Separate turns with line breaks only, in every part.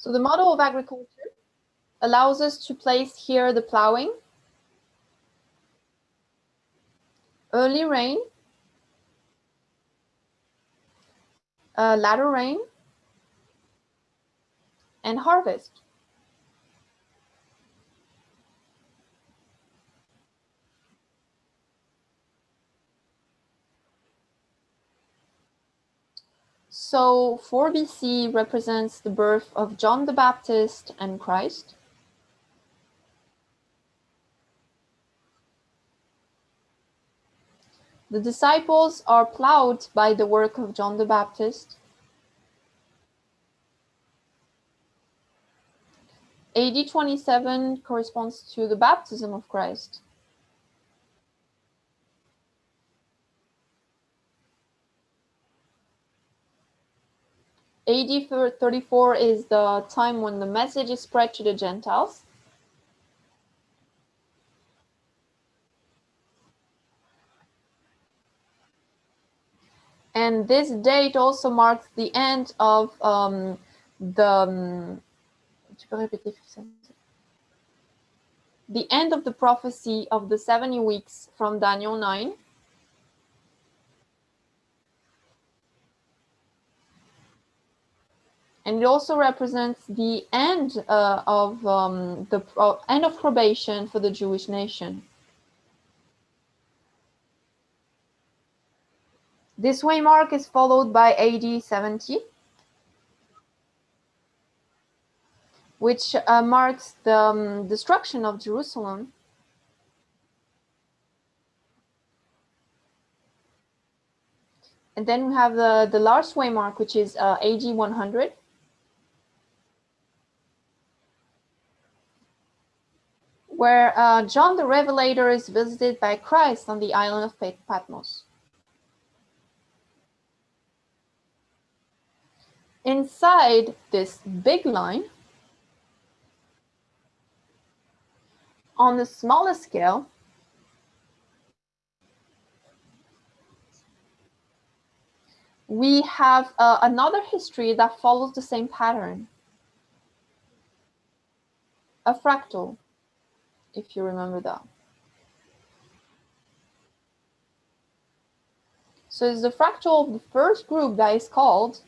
So the model of agriculture allows us to place here the plowing, early rain, latter rain, and harvest. So 4 BC represents the birth of John the Baptist and Christ. The disciples are plowed by the work of John the Baptist. AD 27 corresponds to the baptism of Christ. AD 34 is the time when the message is spread to the Gentiles. And this date also marks the end of the end of the prophecy of the 70 weeks from Daniel 9. And it also represents the end of end of probation for the Jewish nation. This waymark is followed by AD 70, which marks the destruction of Jerusalem. And then we have the last waymark, which is AD 100. Where John the Revelator is visited by Christ on the island of Patmos. Inside this big line, on the smallest scale, we have another history that follows the same pattern. A fractal, if you remember that. So it's the fractal of the first group that is called,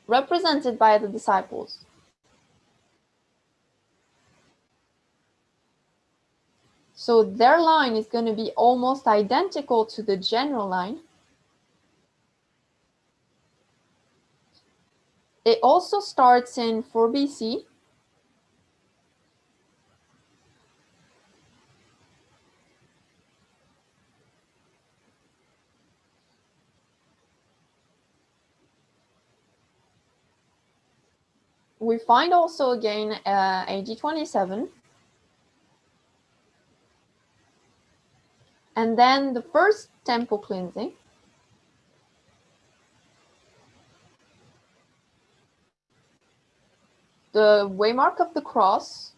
represented by the disciples. So their line is going to be almost identical to the general line. It also starts in 4 BC. We find also again AD 27. And then the first temple cleansing. The waymark of the cross.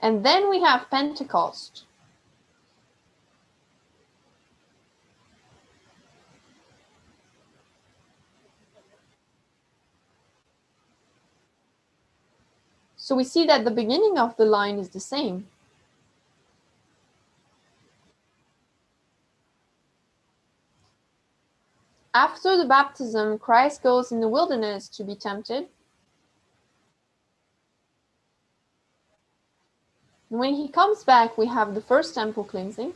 And then we have Pentecost. So we see that the beginning of the line is the same. After the baptism, Christ goes in the wilderness to be tempted. When he comes back, we have the first temple cleansing.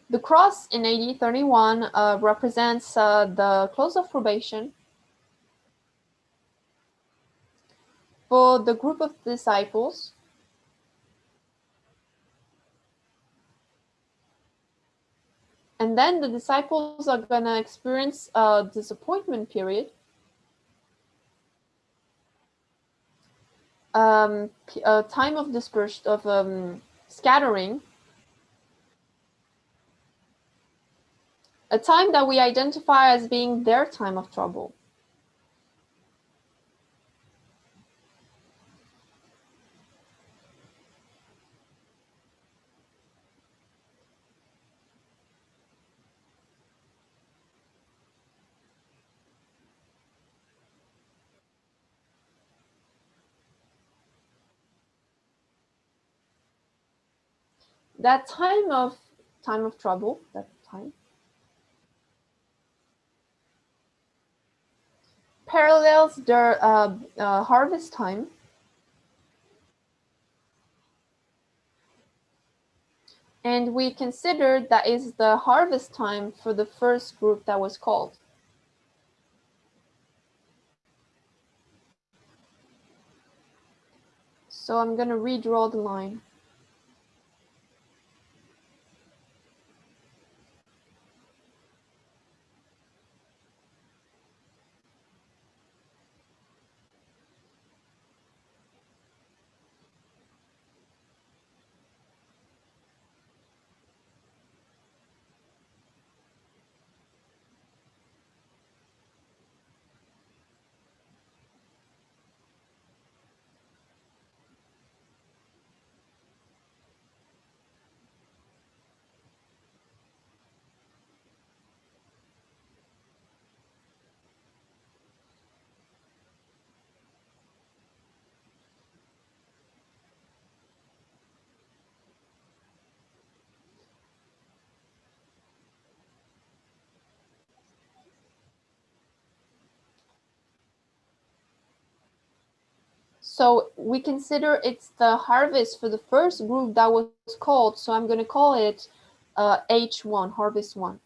The cross in AD 31 represents the close of probation for the group of disciples. And then the disciples are going to experience a disappointment period. A time of dispersion, of scattering. A time that we identify as being their time of trouble. That time of trouble, that time, parallels their harvest time. And we consider that is the harvest time for the first group that was called. So I'm going to redraw the line. So we consider it's the harvest for the first group that was called. So I'm going to call it H1, harvest 1.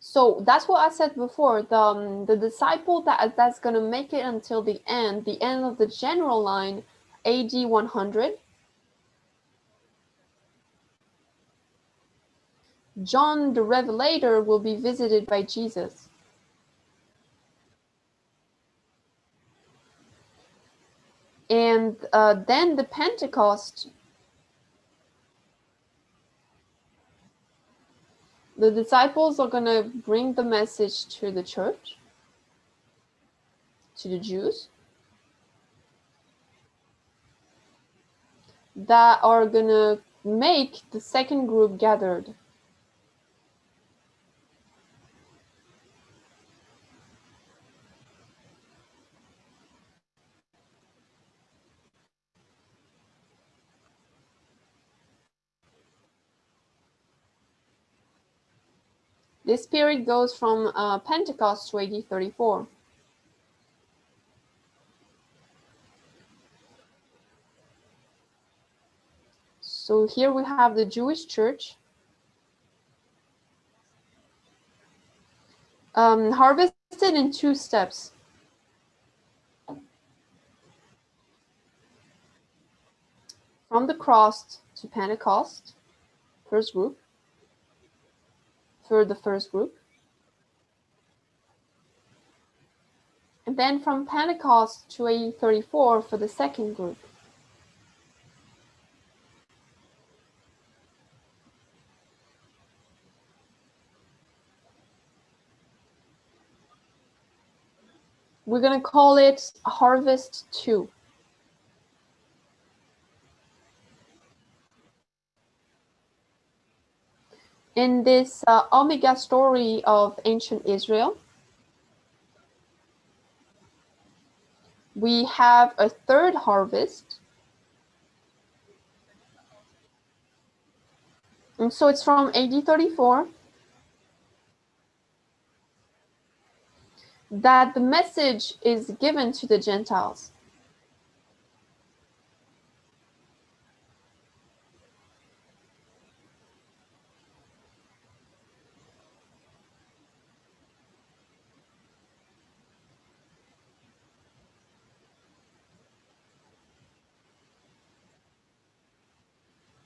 So that's what I said before. The disciple that's going to make it until the end of the general line, AD 100. John the Revelator will be visited by Jesus. And then the Pentecost, the disciples are going to bring the message to the church, to the Jews, that are going to make the second group gathered. This period goes from Pentecost to AD 34. So here we have the Jewish church harvested in 2 steps. From the cross to Pentecost, first group, for the first group. And then from Pentecost to AD 34 for the second group. We're going to call it Harvest 2. In this Omega story of ancient Israel, we have a third harvest. And so it's from AD 34 that the message is given to the Gentiles.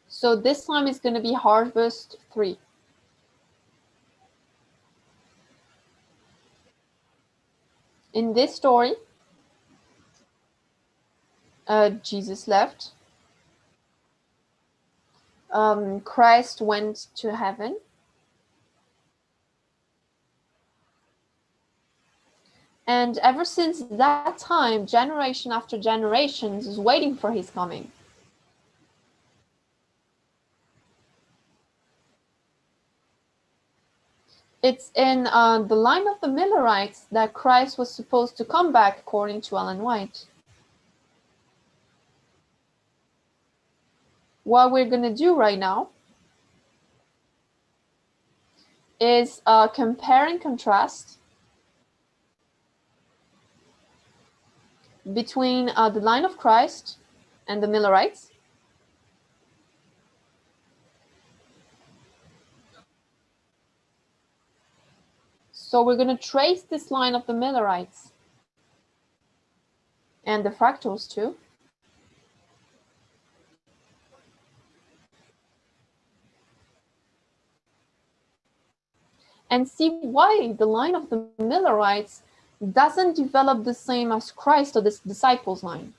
So this time it's going to be Harvest 3. In this story, Jesus left. Christ went to heaven. And ever since that time, generation after generation is waiting for his coming. It's in the line of the Millerites that Christ was supposed to come back, according to Ellen White. What we're going to do right now is compare and contrast between the line of Christ and the Millerites. So we're going to trace this line of the Millerites and the fractals too. And see why the line of the Millerites doesn't develop the same as Christ or the disciples' line.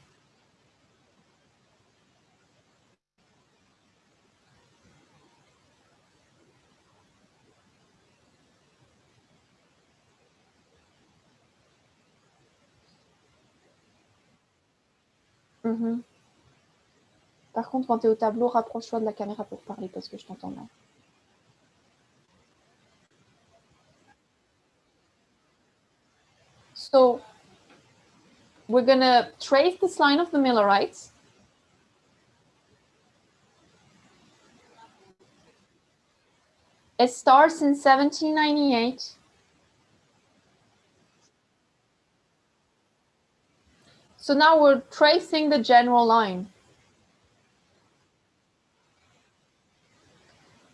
Par contre, quand tu es au tableau, rapproche-toi de la caméra pour parler parce que je t'entends mal. So we're going to trace this line of the Millerites. It starts in 1798. So now we're tracing the general line.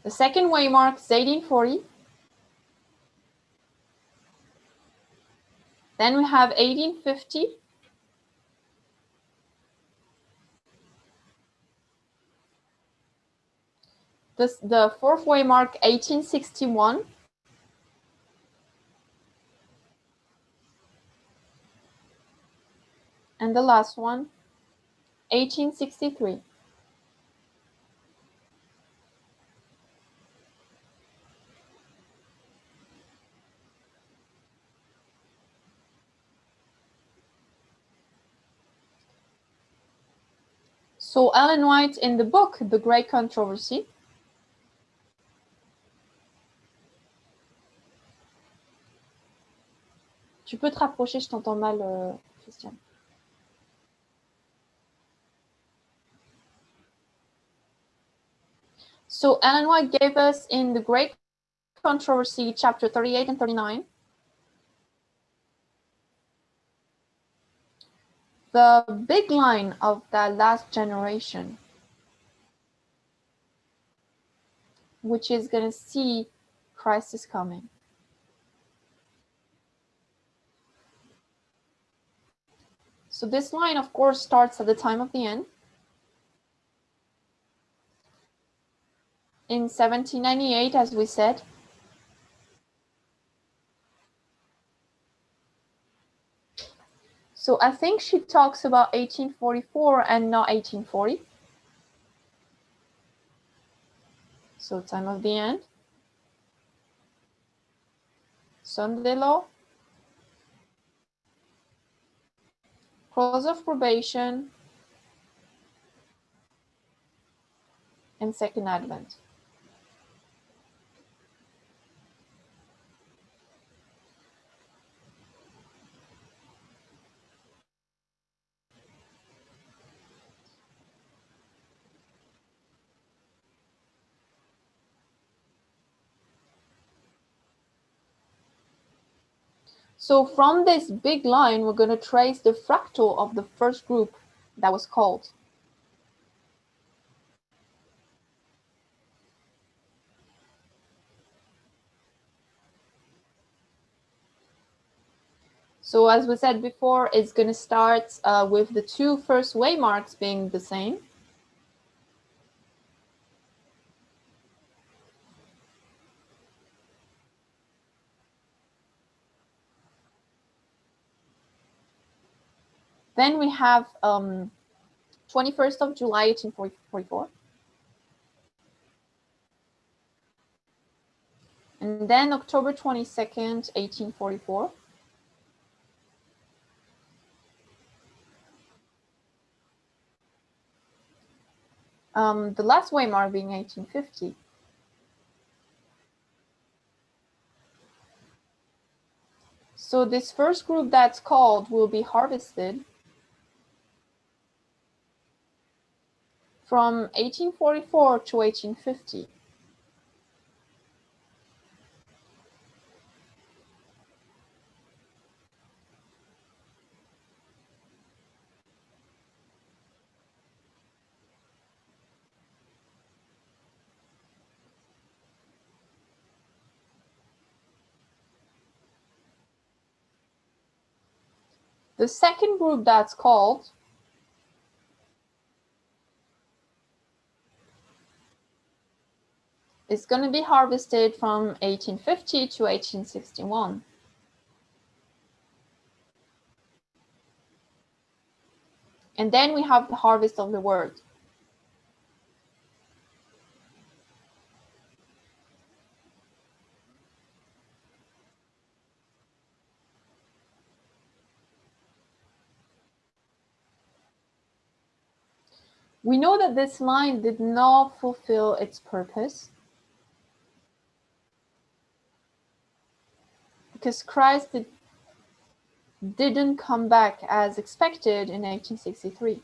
The second waymark is 1840. Then we have 1850. The fourth waymark, 1861. And the last one, 1863. So Ellen White, in the book, The Great Controversy, tu peux te rapprocher, je t'entends mal, Christiane. So Ellen White gave us in The Great Controversy, chapter 38 and 39, the big line of that last generation, which is going to see Christ is coming. So this line, of course, starts at the time of the end. In 1798, as we said. So I think she talks about 1844 and not 1840. So time of the end. Sunday law. Close of probation. And second advent. So from this big line, we're going to trace the fractal of the first group that was called. So as we said before, it's going to start with the two first waymarks being the same. Then we have 21st of July, 1844. And then October 22nd, 1844. The last waymark being 1850. So this first group that's called will be harvested from 1844 to 1850. The second group that's called is going to be harvested from 1850 to 1861. And then we have the harvest of the word. We know that this line did not fulfill its purpose because Christ didn't come back as expected in 1863.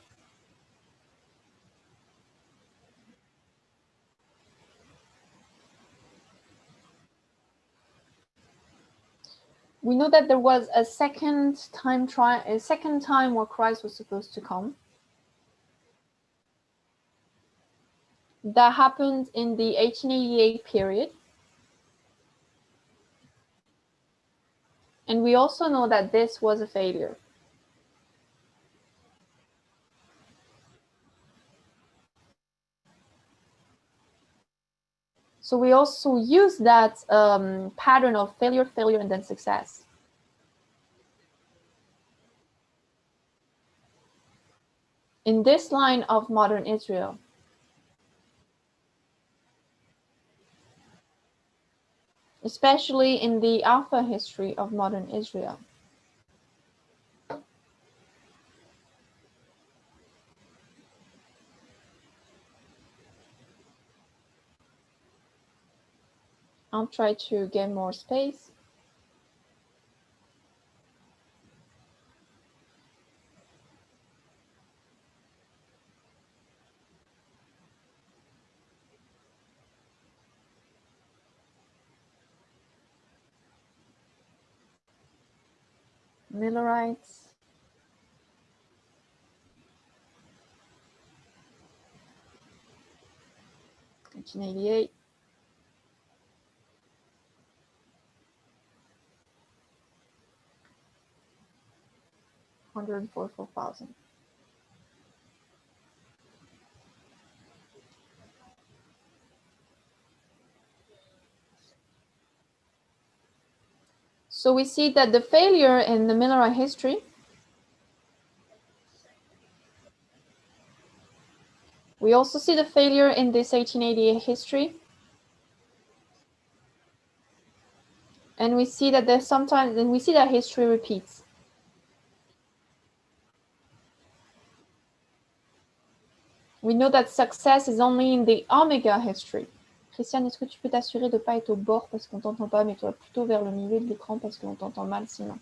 We know that there was a second time where Christ was supposed to come. That happened in the 1888 period. And we also know that this was a failure. So we also use that pattern of failure, failure, and then success. In this line of modern Israel. Especially in the Alpha history of modern Israel. I'll try to get more space. Millerites. (1888). $144,000. So we see that the failure in the Millerite history, we also see the failure in this 1888 history. And we see that there's sometimes, and we see that history repeats. We know that success is only in the Omega history. Christiane, est-ce que tu peux t'assurer de ne pas être au bord parce qu'on ne t'entend pas, mais toi plutôt vers le milieu de l'écran parce qu'on t'entend mal sinon.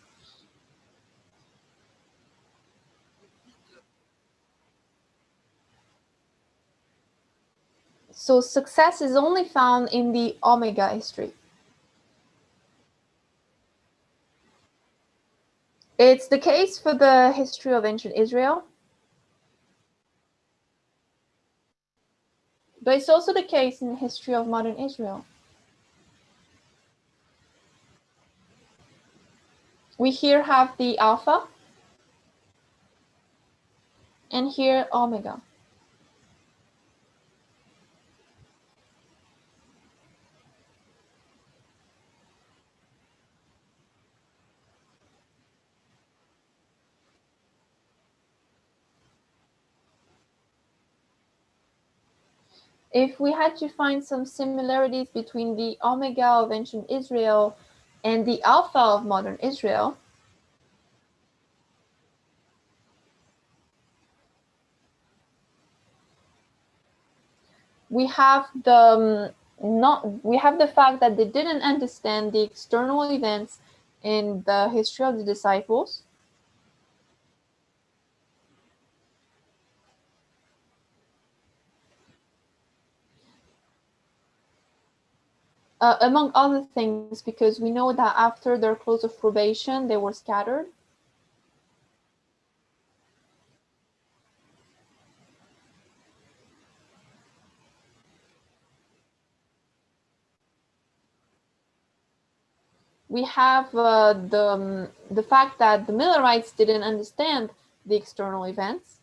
So success is only found in the Omega history. It's the case for the history of ancient Israel. But it's also the case in the history of modern Israel. We here have the Alpha, and here Omega. If we had to find some similarities between the Omega of ancient Israel and the Alpha of modern Israel, we have the fact that they didn't understand the external events in the history of the disciples. Among other things, because we know that after their close of probation, they were scattered. We have the fact that the Millerites didn't understand the external events.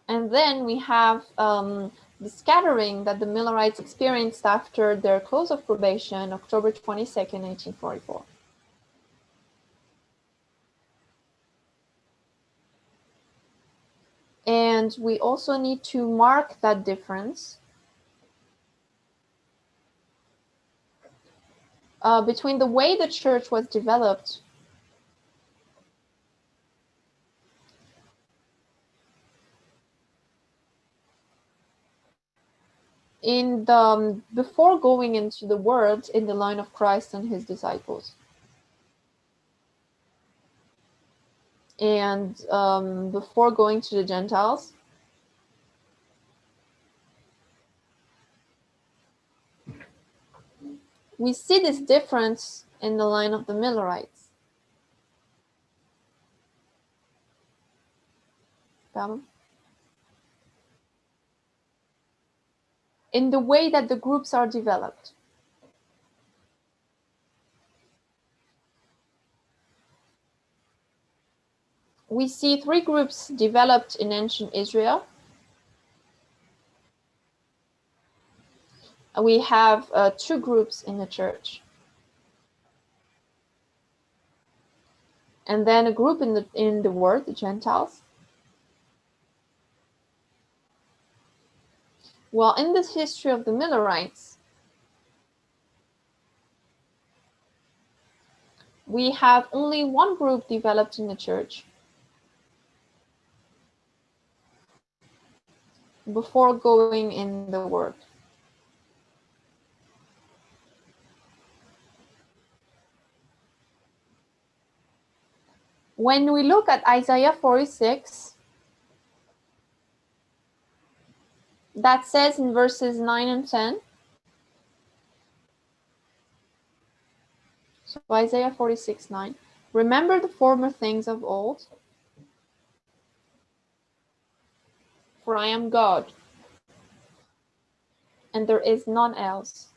And then we have the scattering that the Millerites experienced after their close of probation, October 22nd, 1844. And we also need to mark that difference between the way the church was developed in the before going into the world in the line of Christ and his disciples, and before going to the Gentiles. We see this difference in the line of the Millerites. Pardon? In the way that the groups are developed. We see three groups developed in ancient Israel. We have two groups in the church. And then a group in the world, the Gentiles. Well, in this history of the Millerites, we have only one group developed in the church before going in the world. When we look at Isaiah 46, that says in verses 9 and 10, so Isaiah 46:9, remember the former things of old, for I am God, and there is none else.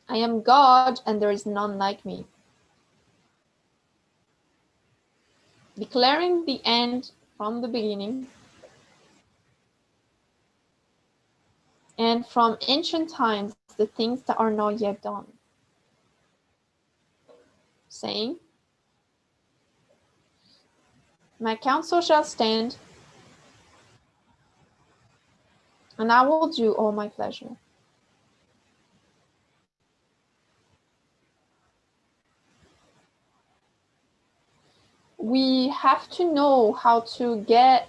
I am God, and there is none like me. Declaring the end from the beginning, and from ancient times the things that are not yet done. Saying, my counsel shall stand, and I will do all my pleasure. We have to know how to get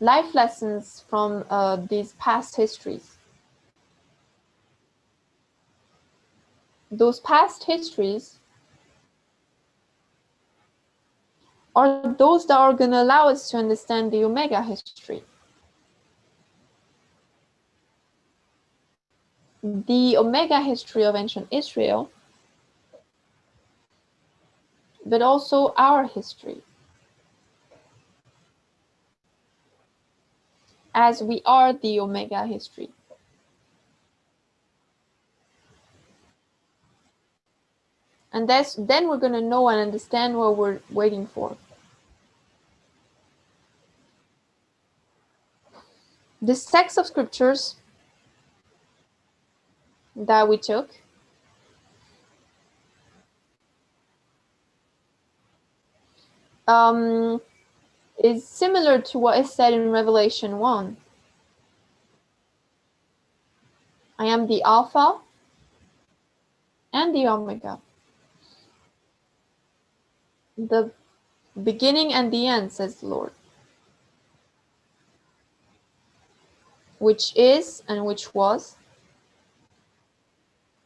life lessons from these past histories. Those past histories are those that are going to allow us to understand the Omega history. The Omega history of ancient Israel, but also our history, as we are the Omega history. And then we're going to know and understand what we're waiting for. This text of scriptures that we took is similar to what is said in Revelation 1. I am the Alpha and the Omega, the beginning and the end, says the Lord, which is and which was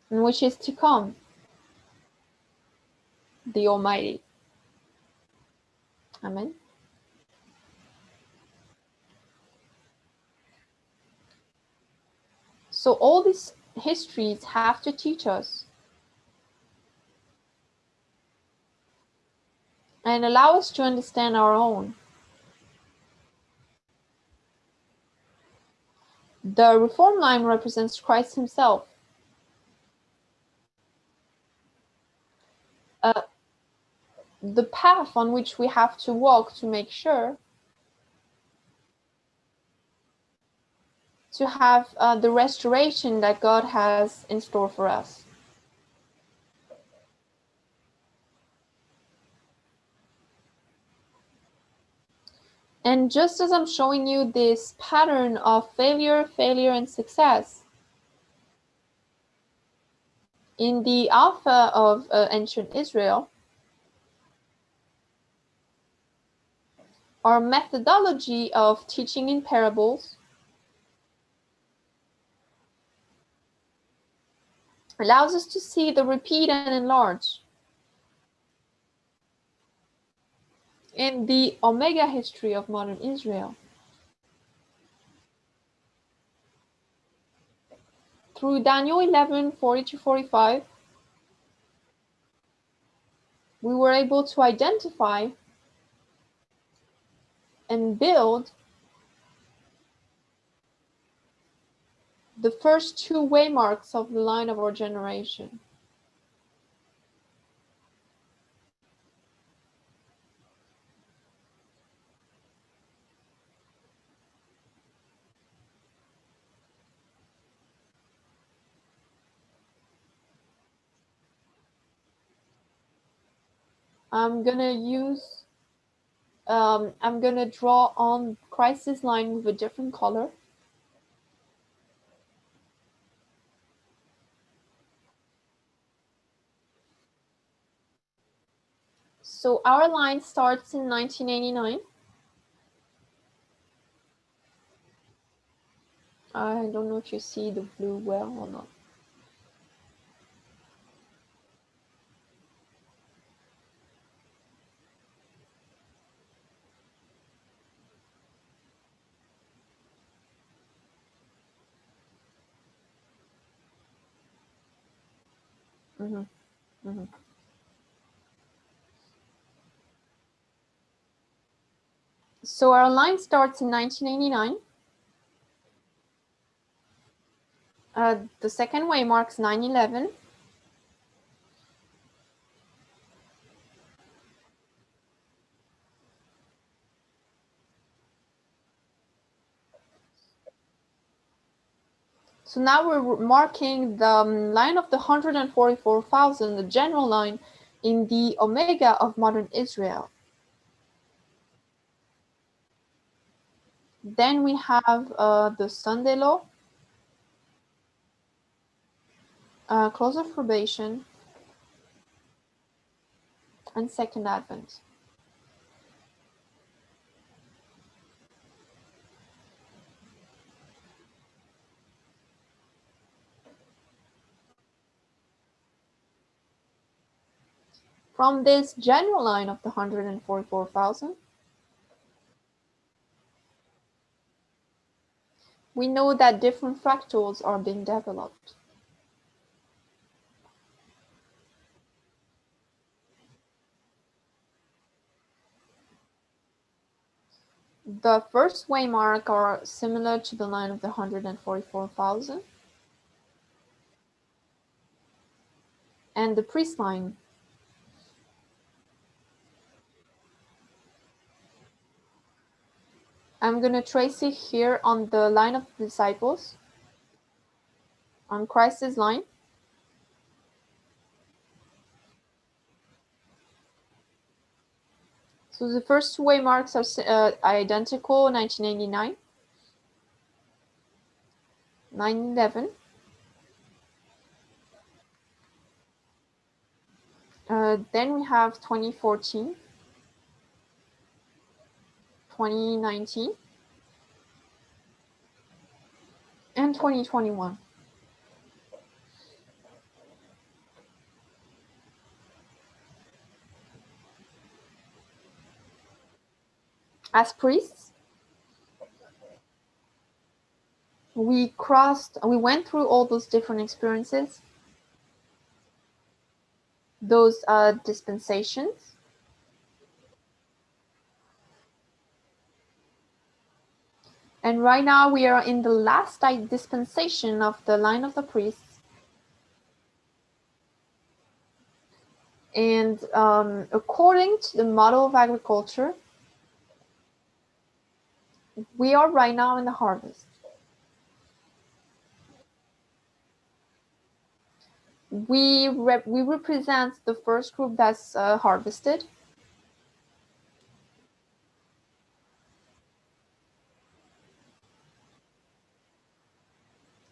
and which is to come, the Almighty. Amen. So all these histories have to teach us and allow us to understand our own. The Reform line represents Christ himself. The path on which we have to walk to make sure to have the restoration that God has in store for us. And just as I'm showing you this pattern of failure, and success in the Alpha of ancient Israel, our methodology of teaching in parables allows us to see the repeat and enlarge. In the Omega history of modern Israel, through Daniel 11:40-45, we were able to identify and build the first two waymarks of the line of our generation. I'm gonna draw on Christ's line with a different color. So our line starts in 1989. I don't know if you see the blue well or not. So our line starts in 1989. The second waymark's 9/11. So now we're marking the line of the 144,000, the general line, in the Omega of modern Israel. Then we have the Sunday law, close of probation, and Second Advent. From this general line of the 144,000, we know that different fractals are being developed. The first waymark are similar to the line of the 144,000. And the priest line. I'm going to trace it here on the line of the disciples, on Christ's line. So the first two waymarks are identical, 1989, 9/11. Then we have 2014. 2019 and 2021. As priests, we went through all those different experiences, those dispensations. And right now we are in the last dispensation of the line of the priests. And according to the model of agriculture, we are right now in the harvest. We represent the first group that's harvested.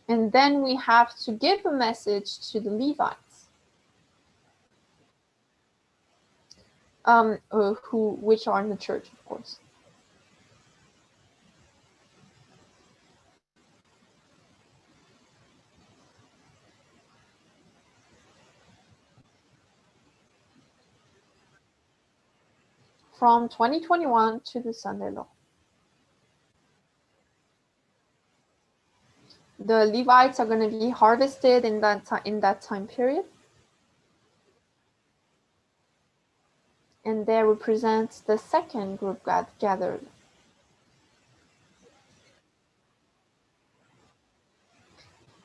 And then we have to give a message to the Levites, which are in the church, of course. From 2021 to the Sunday law. The Levites are going to be harvested in that time period. And they represent the second group gathered.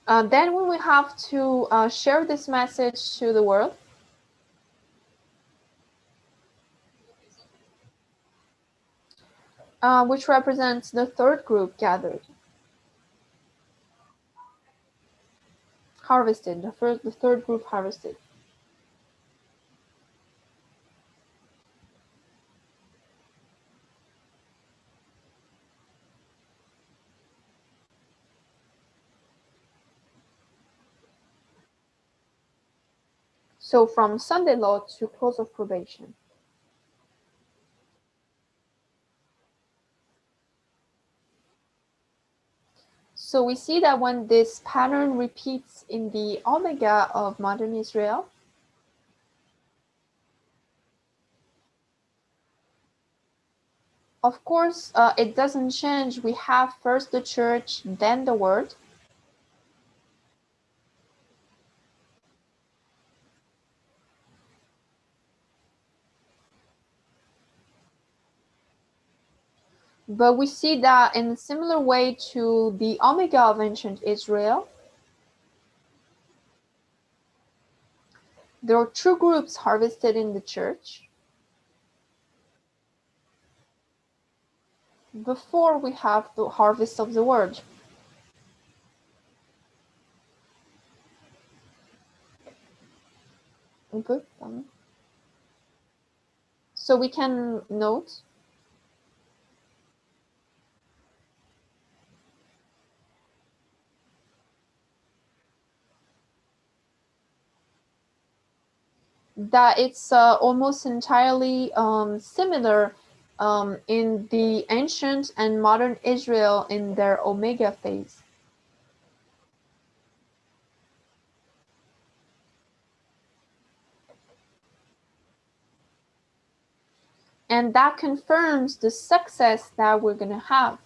Then we will have to share this message to the world. Which represents the third group gathered. Harvested, the third group harvested. So from Sunday law to close of probation. So we see that when this pattern repeats in the Omega of modern Israel, of course, it doesn't change. We have first the church, then the word. But we see that in a similar way to the Omega of ancient Israel, there are two groups harvested in the church before we have the harvest of the word. So we can note that it's almost entirely similar in the ancient and modern Israel in their Omega phase. And that confirms the success that we're going to have.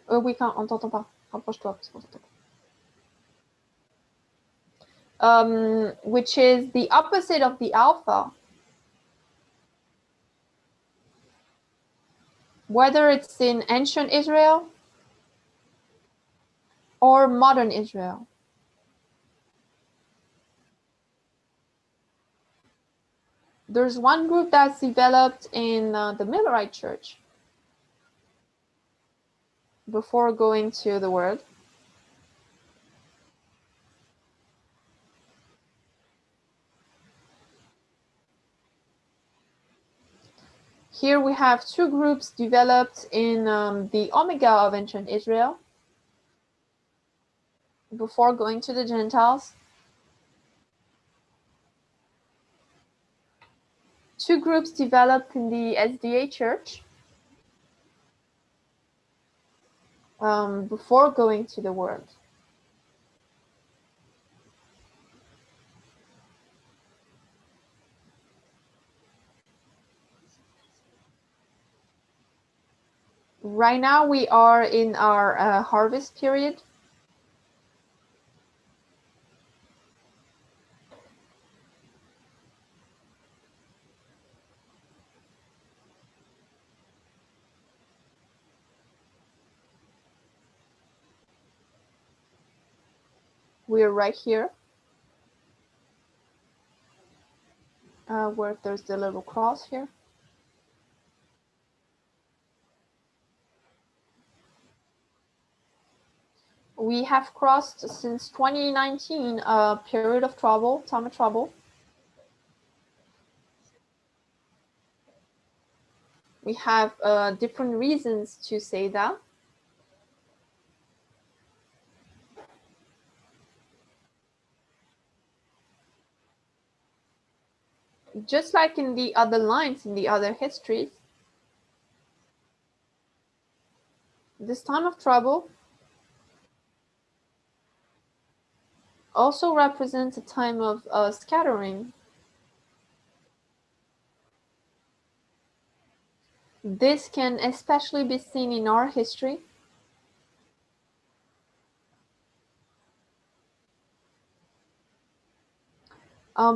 Oui, on t'entend pas. Rapproche-toi parce qu'on t'entend pas. Which is the opposite of the alpha. Whether it's in ancient Israel or modern Israel. There's one group that's developed in the Millerite church before going to the word. Here we have two groups developed in the Omega of ancient Israel before going to the Gentiles. Two groups developed in the SDA church before going to the world. Right now we are in our harvest period. We're right here, where there's the little cross here. We have crossed since 2019 a period of trouble, time of trouble. We have different reasons to say that. Just like in the other lines, in the other histories, this time of trouble also represents a time of scattering. This can especially be seen in our history.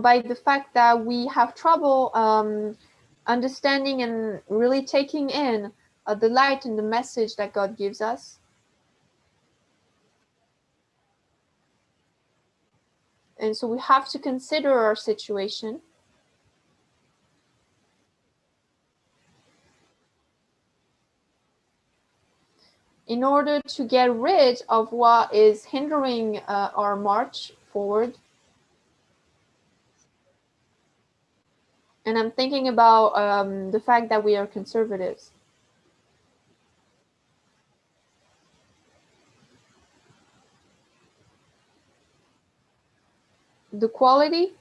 By the fact that we have trouble understanding and really taking in the light and the message that God gives us. And so we have to consider our situation. In order to get rid of what is hindering our march forward. And I'm thinking about the fact that we are conservatives. The quality.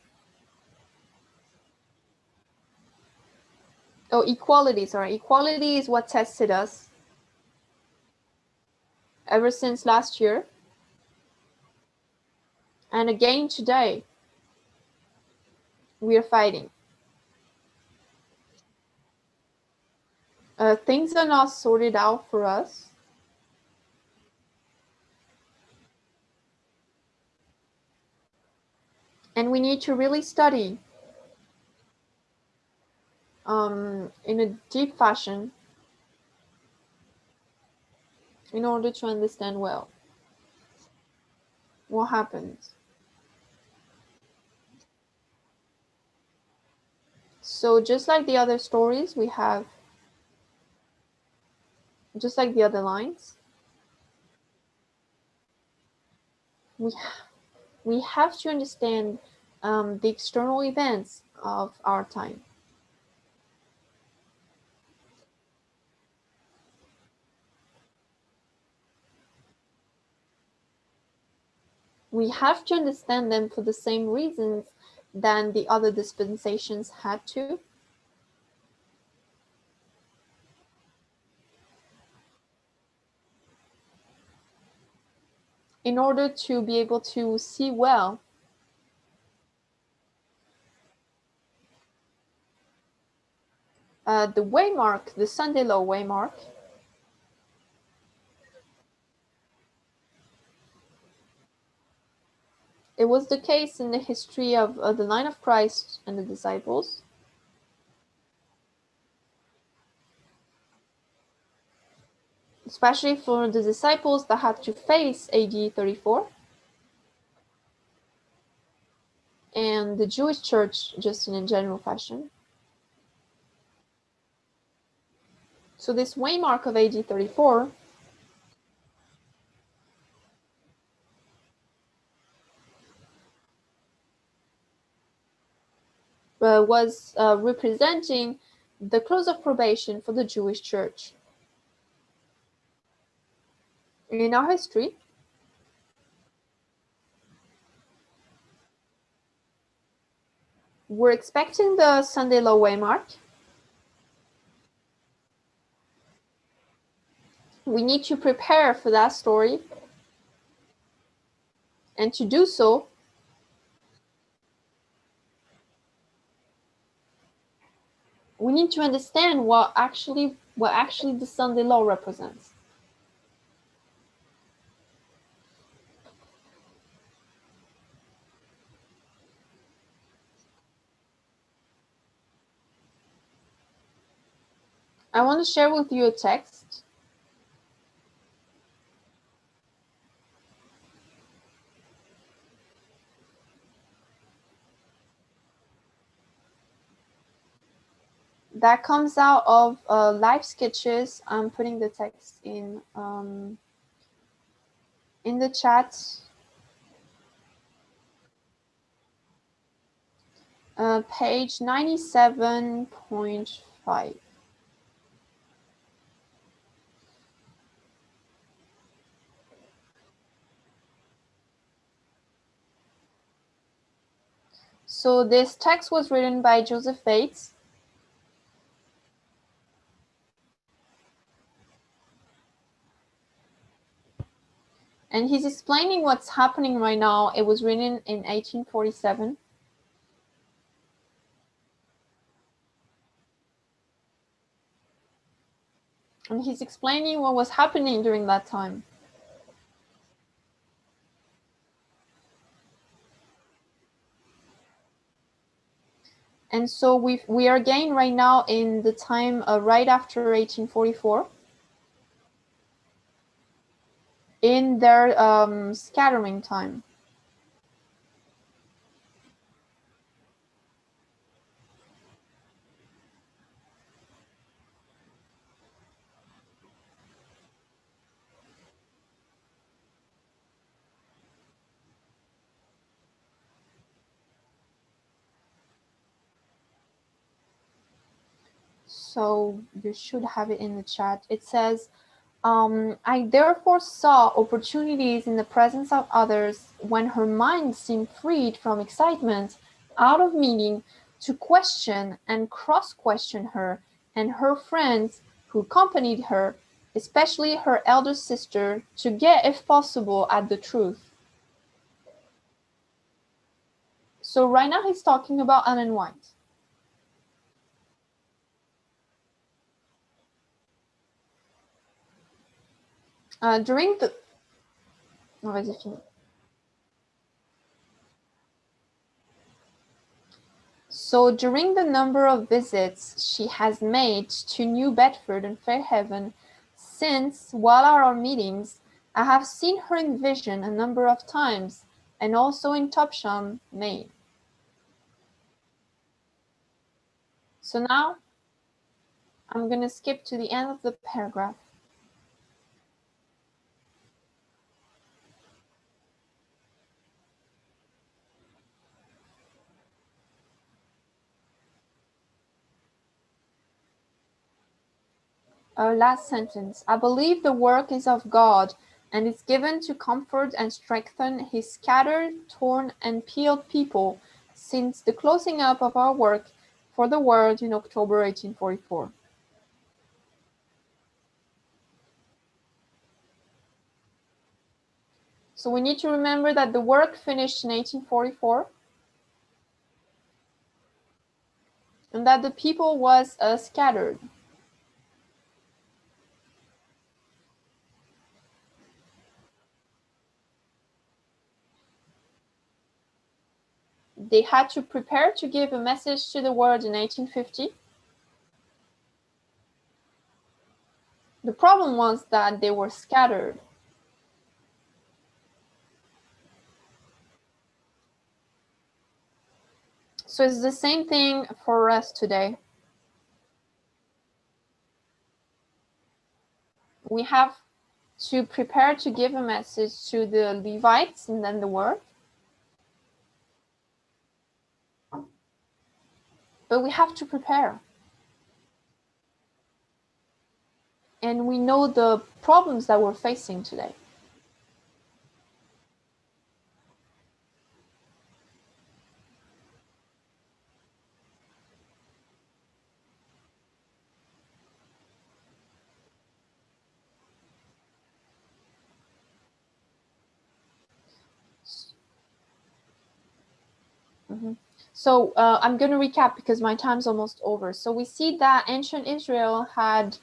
Oh, equality, sorry. Equality is what tested us ever since last year. And again today, we are fighting. Things are not sorted out for us. And we need to really study in a deep fashion in order to understand well what happens. So just like the other stories, we have, just like the other lines, we have to understand the external events of our time. We have to understand them for the same reasons than the other dispensations had to. In order to be able to see well the waymark, the Sunday law waymark, it was the case in the history of the line of Christ and the disciples. Especially for the disciples that had to face AD 34. And the Jewish church just in a general fashion. So this waymark of AD 34 was representing the close of probation for the Jewish church. In our history, we're expecting the Sunday law waymark. We need to prepare for that story. And to do so, we need to understand what actually the Sunday law represents. I want to share with you a text. That comes out of Live Sketches. I'm putting the text in the chat. Page 97.5. So this text was written by Joseph Bates. And he's explaining what's happening right now. It was written in 1847. And he's explaining what was happening during that time. And so we are again right now in the time right after 1844. In their scattering time. So you should have it in the chat. It says, I therefore saw opportunities in the presence of others when her mind seemed freed from excitement, out of meaning, to question and cross-question her and her friends who accompanied her, especially her elder sister, to get, if possible, at the truth. So right now he's talking about Ellen White. During the... Non, vas-y, finis. So during the number of visits she has made to New Bedford and Fairhaven, since, while at our meetings, I have seen her in vision a number of times, and also in Topsham, Maine. So now, I'm going to skip to the end of the paragraph. Last sentence. I believe the work is of God, and is given to comfort and strengthen his scattered, torn, and peeled people since the closing up of our work for the world in October 1844. So we need to remember that the work finished in 1844, and that the people was scattered. They had to prepare to give a message to the world in 1850. The problem was that they were scattered. So it's the same thing for us today. We have to prepare to give a message to the Levites and then the world. But we have to prepare. And we know the problems that we're facing today. So I'm going to recap because my time's almost over. So we see that ancient Israel had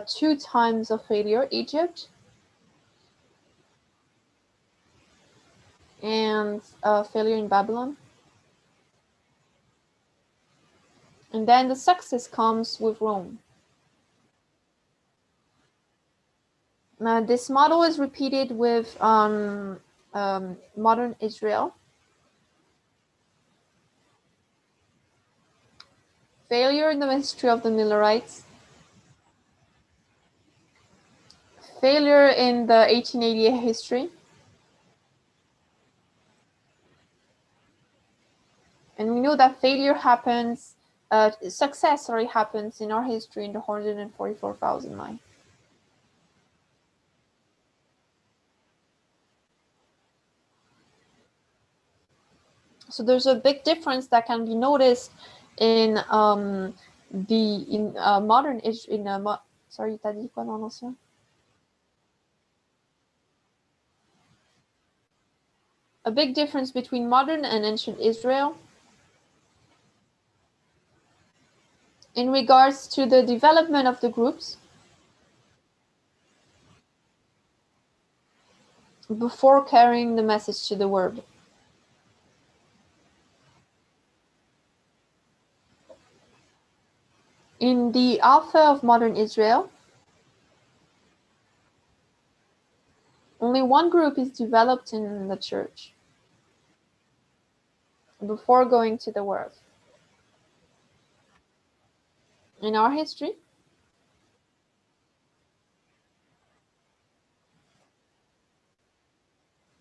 2 times of failure: Egypt and failure in Babylon. And then the success comes with Rome. This model is repeated with modern Israel. Failure in the ministry of the Millerites. Failure in the 1888 history. And we know that failure happens, success happens in our history in the 144,000 line. So there's a big difference that can be noticed in modern sorry, t'as dit quoi dans l'ancien? A big difference between modern and ancient Israel in regards to the development of the groups before carrying the message to the world. In the Alpha of modern Israel, only one group is developed in the church before going to the world. In our history,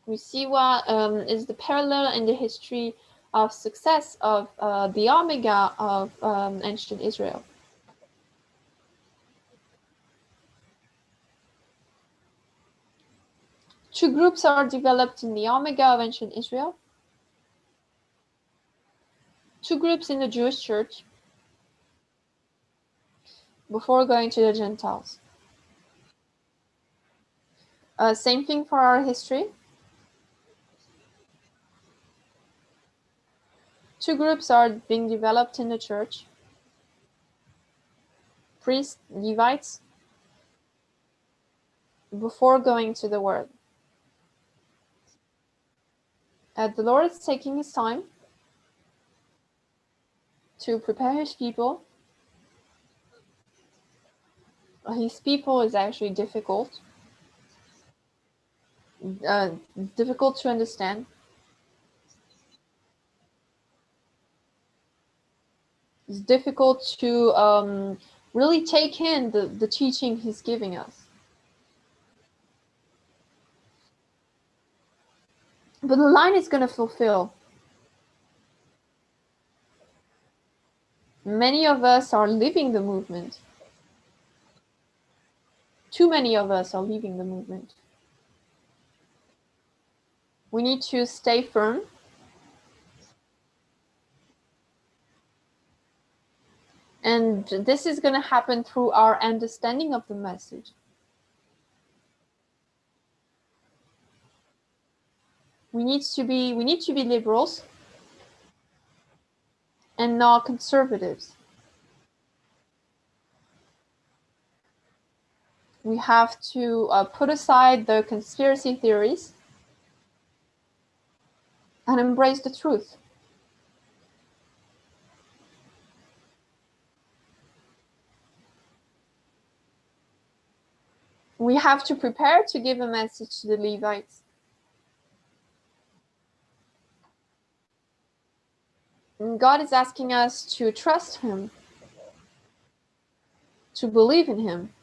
we see what is the parallel in the history of success of the Omega of ancient Israel. Two groups are developed in the Omega of ancient Israel. Two groups in the Jewish church before going to the Gentiles. Same thing for our history. Two groups are being developed in the church. Priests, Levites, before going to the world. The Lord is taking his time to prepare his people. His people is actually difficult. Difficult to understand. It's difficult to really take in the teaching he's giving us. But the line is going to fulfill. Many of us are leaving the movement. Too many of us are leaving the movement. We need to stay firm. And this is going to happen through our understanding of the message. We need to be liberals and not conservatives. We have to put aside the conspiracy theories and embrace the truth. We have to prepare to give a message to the Levites. And God is asking us to trust him, to believe in him,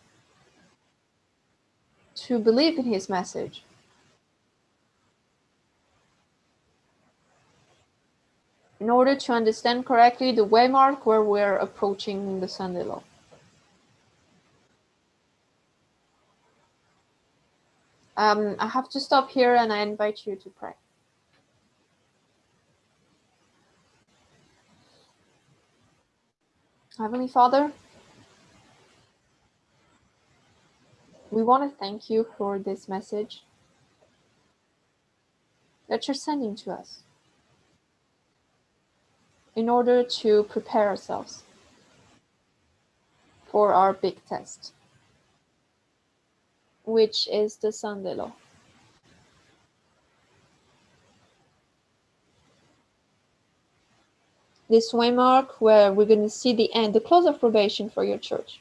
to believe in his message. In order to understand correctly the waymark where we're approaching the Sunday law. I have to stop here and I invite you to pray. Heavenly Father, we want to thank you for this message that you're sending to us. in order to prepare ourselves for our big test, which is the Sunday law. This waymark where we're going to see the end, the close of probation for your church.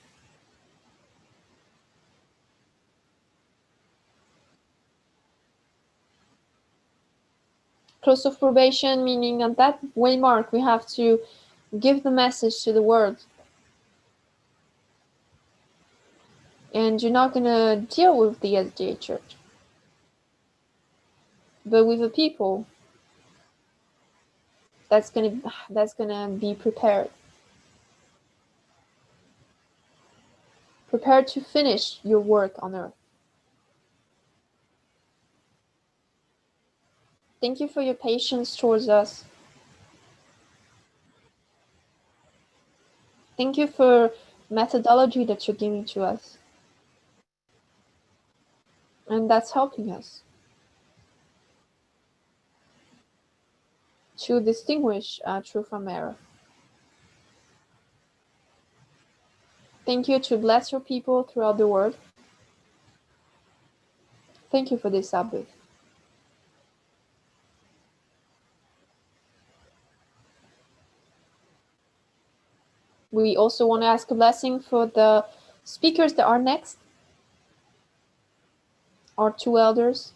Close of probation, meaning at that waymark we have to give the message to the world. And you're not going to deal with the SDA church, but with the people that's gonna be prepared to finish your work on earth. Thank you for your patience towards us. Thank you for methodology that you're giving to us. And that's helping us to distinguish truth from error. Thank you to bless your people throughout the world. Thank you for this Sabbath. We also want to ask a blessing for the speakers that are next, our two elders,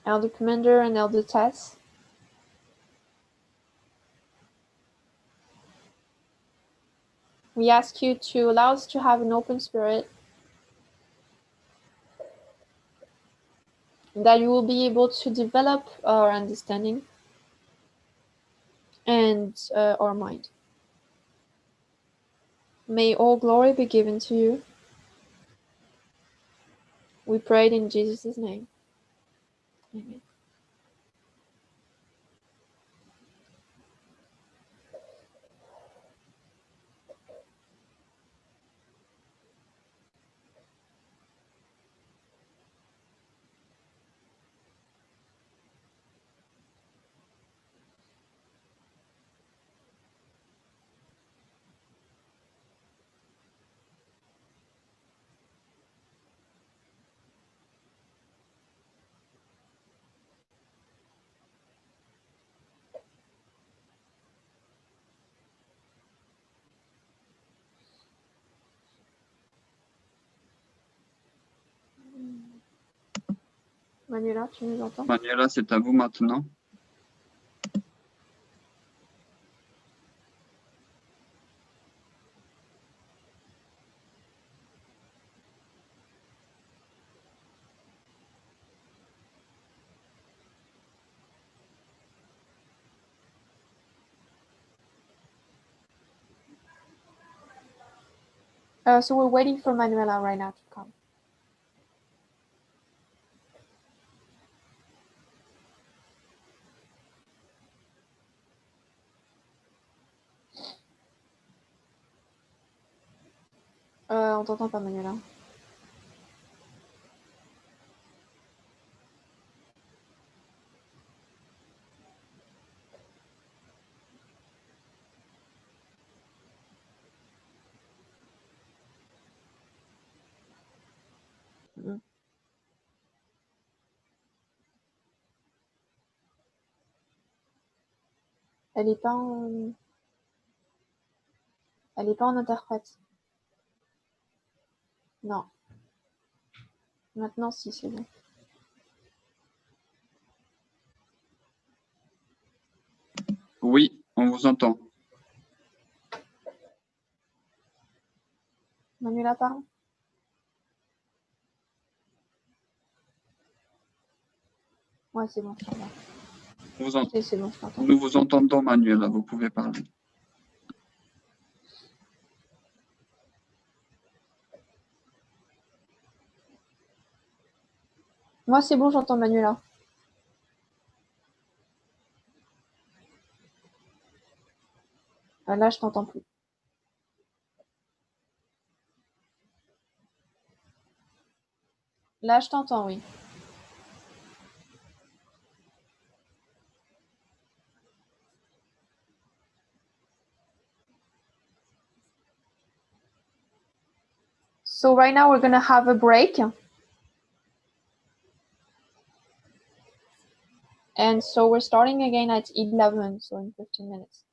Elder Parminder and Elder Tess. We ask you to allow us to have an open spirit, that you will be able to develop our understanding and our mind. May all glory be given to you. We pray it in Jesus' name. Amen. Manuela, tu nous entends?
Manuela, c'est à vous maintenant.
So we're waiting for Manuela right now to come. On t'entend pas, Manuela. Elle est pas en interprète. Non. Maintenant, si, c'est bon.
Oui, on vous entend.
Manuela parle. Ouais, c'est bon, je t'entends. C'est bon, je t'entends.
Nous vous entendons, Manuela, vous pouvez parler.
Moi, c'est bon, j'entends Manuela. Là, je t'entends plus. Là, je t'entends, oui. So right now we're going to have a break. And so we're starting again at 11, so in 15 minutes.